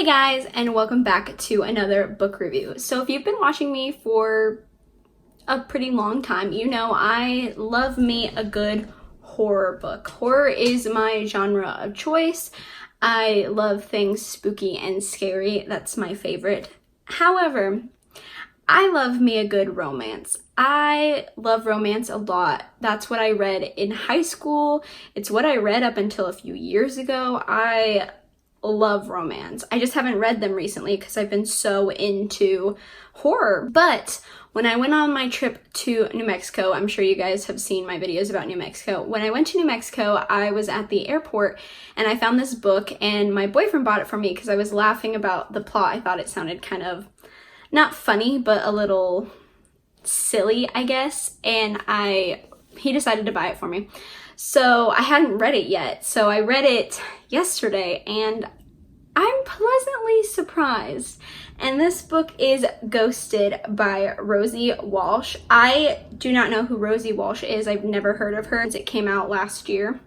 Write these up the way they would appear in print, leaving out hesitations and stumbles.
Hey guys, and welcome back to another book review. So if you've been watching me for a pretty long time, you know I love me a good horror book. Horror is my genre of choice. I love things spooky and scary. That's my favorite. However, I love me a good romance. I love romance a lot. That's what I read in high school. It's what I read up until a few years ago. I love romance. I just haven't read them recently because I've been so into horror. But when I went on my trip to New Mexico, I'm sure you guys have seen my videos about New Mexico. When I went to New Mexico, I was at the airport and I found this book and my boyfriend bought it for me because I was laughing about the plot. I thought it sounded kind of not funny, but a little silly, I guess. And he decided to buy it for me. So I hadn't read it yet. So I read it yesterday and I'm pleasantly surprised. And this book is Ghosted by Rosie Walsh. I do not know who Rosie Walsh is. I've never heard of her since it came out last year.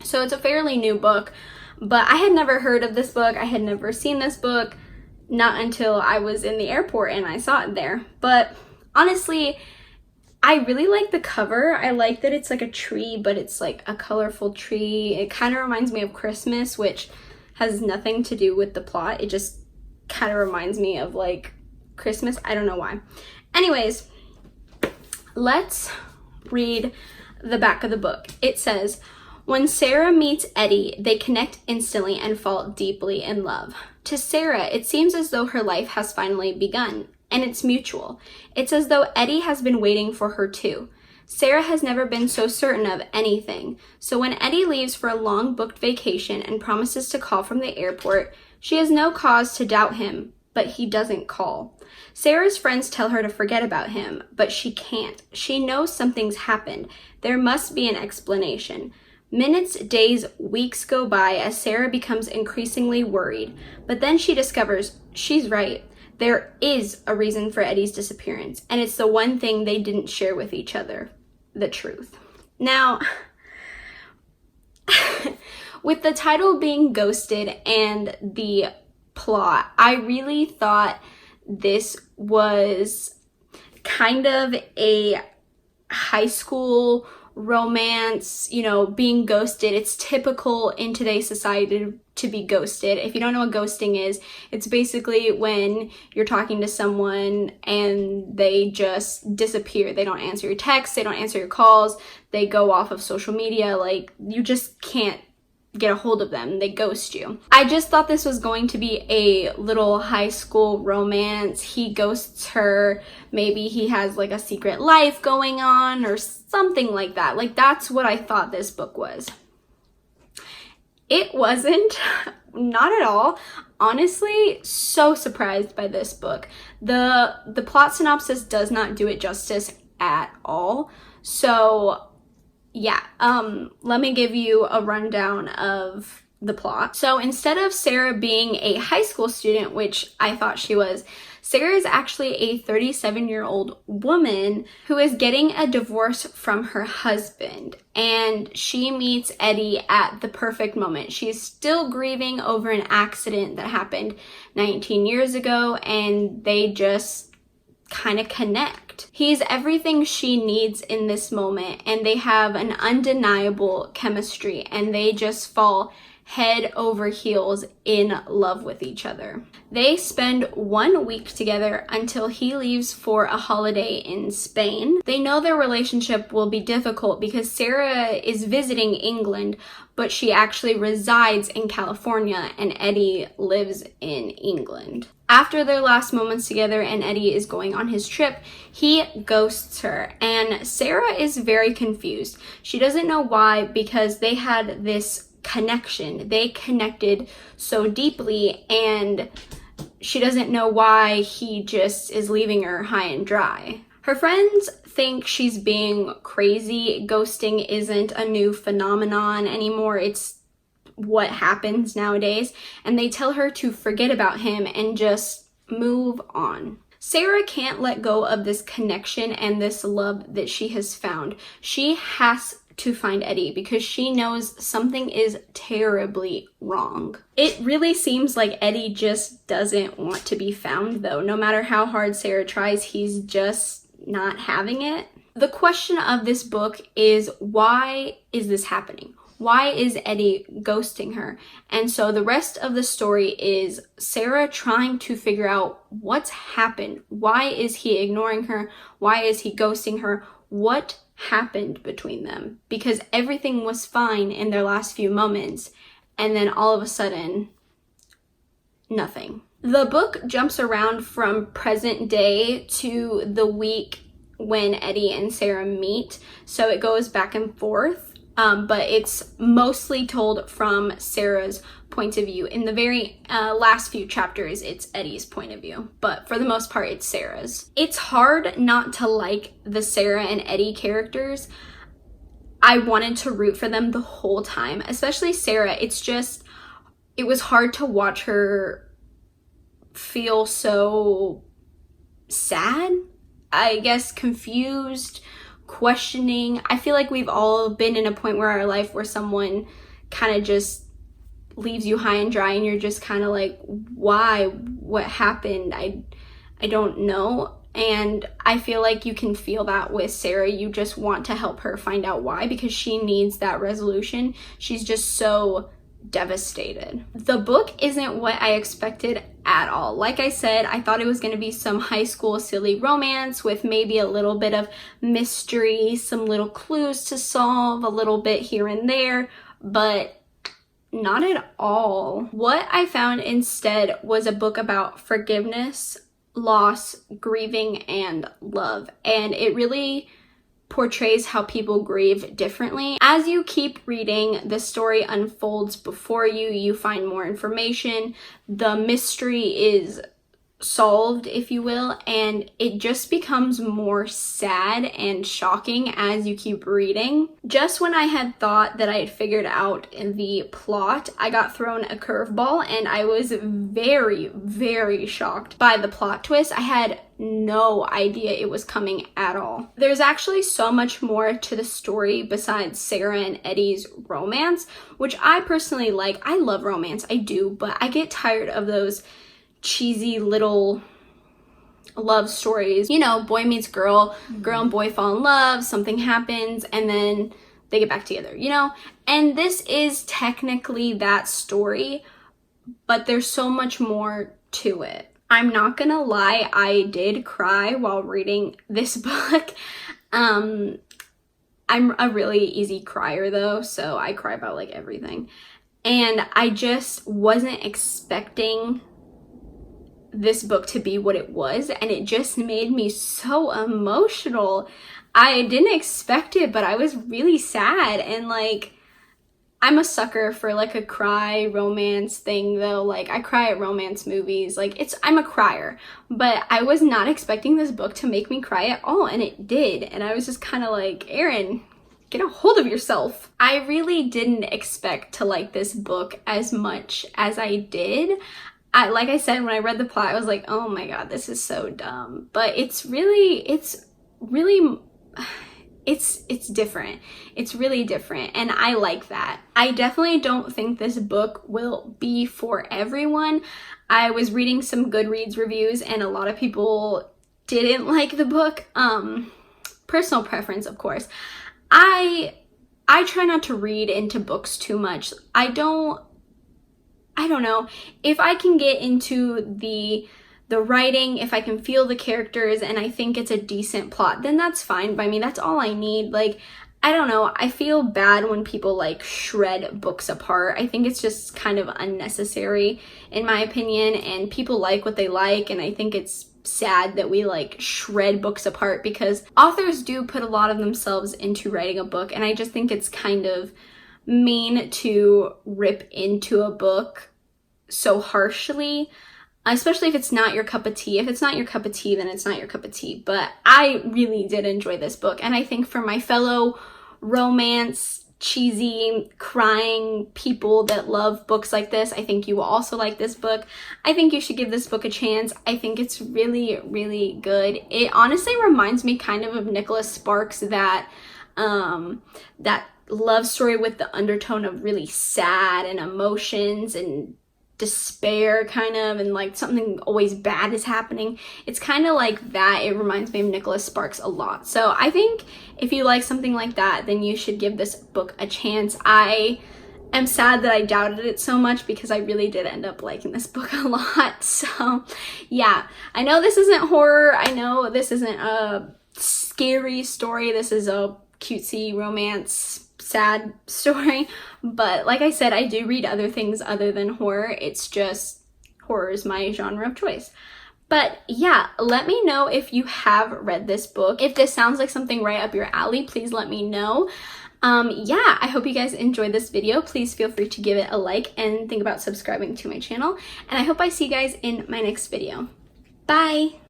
So it's a fairly new book, but I had never heard of this book. I had never seen this book, not until I was in the airport and I saw it there. But honestly, I really like the cover. I like that it's like a tree, but it's like a colorful tree. It kind of reminds me of Christmas, which has nothing to do with the plot. It just kind of reminds me of like Christmas. I don't know why. Anyways, let's read the back of the book. It says, when Sarah meets Eddie, they connect instantly and fall deeply in love. To Sarah, it seems as though her life has finally begun. And it's mutual. It's as though Eddie has been waiting for her too. Sarah has never been so certain of anything. So when Eddie leaves for a long booked vacation and promises to call from the airport, she has no cause to doubt him, but he doesn't call. Sarah's friends tell her to forget about him, but she can't. She knows something's happened. There must be an explanation. Minutes, days, weeks go by as Sarah becomes increasingly worried, but then she discovers she's right. There is a reason for Eddie's disappearance, and it's the one thing they didn't share with each other, the truth. Now, with the title being Ghosted and the plot, I really thought this was kind of a high school romance, you know, being ghosted. It's typical in today's society to be ghosted. If you don't know what ghosting is, it's basically when you're talking to someone and they just disappear. They don't answer your texts, they don't answer your calls, they go off of social media, like you just can't get a hold of them. They ghost you. I just thought this was going to be a little high school romance. He ghosts her. Maybe he has like a secret life going on or something like that. Like that's what I thought this book was. It wasn't, not at all. Honestly, so surprised by this book. The plot synopsis does not do it justice at all. So yeah, let me give you a rundown of the plot. So instead of Sarah being a high school student, which I thought she was, Sarah is actually a 37-year-old woman who is getting a divorce from her husband, and she meets Eddie at the perfect moment. She's still grieving over an accident that happened 19 years ago, and they just kind of connect. He's everything she needs in this moment, and they have an undeniable chemistry, and they just fall head over heels in love with each other. They spend 1 week together until he leaves for a holiday in Spain. They know their relationship will be difficult because Sarah is visiting England, but she actually resides in California and Eddie lives in England. After their last moments together and Eddie is going on his trip, he ghosts her, and Sarah is very confused. She doesn't know why, because they had this connection. They connected so deeply, and she doesn't know why he just is leaving her high and dry. Her friends think she's being crazy. Ghosting isn't a new phenomenon anymore. It's what happens nowadays, and they tell her to forget about him and just move on. Sarah can't let go of this connection and this love that she has found. She has to find Eddie because she knows something is terribly wrong. It really seems like Eddie just doesn't want to be found though. No matter how hard Sarah tries, he's just not having it. The question of this book is, why is this happening? Why is Eddie ghosting her? And so the rest of the story is Sarah trying to figure out what's happened. Why is he ignoring her? Why is he ghosting her? What happened between them? Because everything was fine in their last few moments, and then all of a sudden, nothing. The book jumps around from present day to the week when Eddie and Sarah meet, so it goes back and forth. But it's mostly told from Sarah's point of view. In the very last few chapters, it's Eddie's point of view, but for the most part, it's Sarah's. It's hard not to like the Sarah and Eddie characters. I wanted to root for them the whole time, especially Sarah. It was hard to watch her feel so sad, I guess, confused, questioning. I feel like we've all been in a point where our life where someone kind of just leaves you high and dry and you're just kind of like, why? What happened? I don't know. And I feel like you can feel that with Sarah. You just want to help her find out why, because she needs that resolution. She's just so devastated. The book isn't what I expected at all. Like I said, I thought it was going to be some high school silly romance with maybe a little bit of mystery, some little clues to solve, a little bit here and there, but not at all. What I found instead was a book about forgiveness, loss, grieving, and love. And it really portrays how people grieve differently. As you keep reading, the story unfolds before you. You find more information. The mystery is solved, if you will, and it just becomes more sad and shocking as you keep reading. Just when I had thought that I had figured out the plot, I got thrown a curveball, and I was very, very shocked by the plot twist. I had no idea it was coming at all. There's actually so much more to the story besides Sarah and Eddie's romance, which I personally like. I love romance, I do, but I get tired of those cheesy little love stories. You know, boy meets girl, girl and boy fall in love, something happens, and then they get back together, you know? And this is technically that story, but there's so much more to it. I'm not gonna lie, I did cry while reading this book. I'm a really easy crier though, so I cry about like everything. And I just wasn't expecting this book to be what it was, and it just made me so emotional. I didn't expect it, but I was really sad, and like, I'm a sucker for like a cry romance thing though. Like, I cry at romance movies. Like, I'm a crier, but I was not expecting this book to make me cry at all, and it did. And I was just kind of like, Erin, get a hold of yourself. I really didn't expect to like this book as much as I did. Like I said, when I read the plot, I was like, oh my god, this is so dumb. But it's different. It's really different, and I like that. I definitely don't think this book will be for everyone. I was reading some Goodreads reviews, and a lot of people didn't like the book. Personal preference, of course. I try not to read into books too much. I don't know, if I can get into the writing, if I can feel the characters and I think it's a decent plot, then that's fine by me. That's all I need. Like, I don't know, I feel bad when people like shred books apart. I think it's just kind of unnecessary in my opinion, and people like what they like, and I think it's sad that we like shred books apart because authors do put a lot of themselves into writing a book, and I just think it's kind of mean to rip into a book so harshly, especially if it's not your cup of tea. If it's not your cup of tea, then it's not your cup of tea. But I really did enjoy this book, and I think for my fellow romance, cheesy, crying people that love books like this, I think you will also like this book. I think you should give this book a chance. I think it's really, really good. It honestly reminds me kind of Nicholas Sparks, that that love story with the undertone of really sad and emotions and despair kind of, and like something always bad is happening. It's kind of like that. It reminds me of Nicholas Sparks a lot. So I think if you like something like that, then you should give this book a chance. I am sad that I doubted it so much because I really did end up liking this book a lot. So yeah, I know this isn't horror. I know this isn't a scary story. This is a cutesy romance sad story, but like I said, I do read other things other than horror. It's just horror is my genre of choice. But yeah, let me know if you have read this book. If this sounds like something right up your alley, please let me know. Yeah, I hope you guys enjoyed this video. Please feel free to give it a like and think about subscribing to my channel. And I hope I see you guys in my next video. Bye!